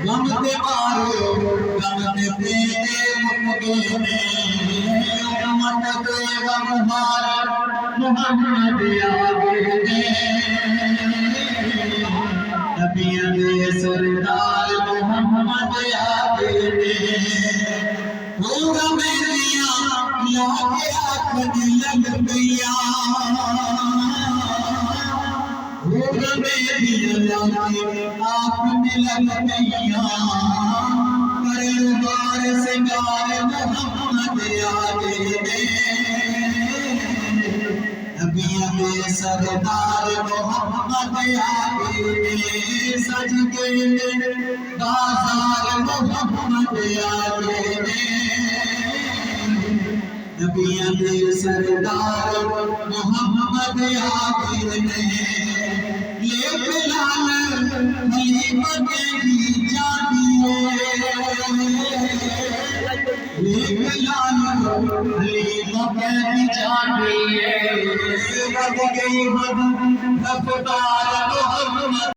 غمتے مارو غمتے پیتے مکے امت دے غمہار محمد آگے دے نبیوں دے سردار محمد آگے دے غم دیا لاکے آنکھ لگ گیا غم دیا لاکے آنکھ لگ گیا کرے بار سنگار محمد آگے دے نبیوں دے سردار محمد آگے دے سج گئے بازار محمد آگے دے نبیوں دے سردار محمد آگے دے لے بلال حلیمہ کی جانیے لے بلال حلیمہ کی جانیے رب گئی رفتار محمد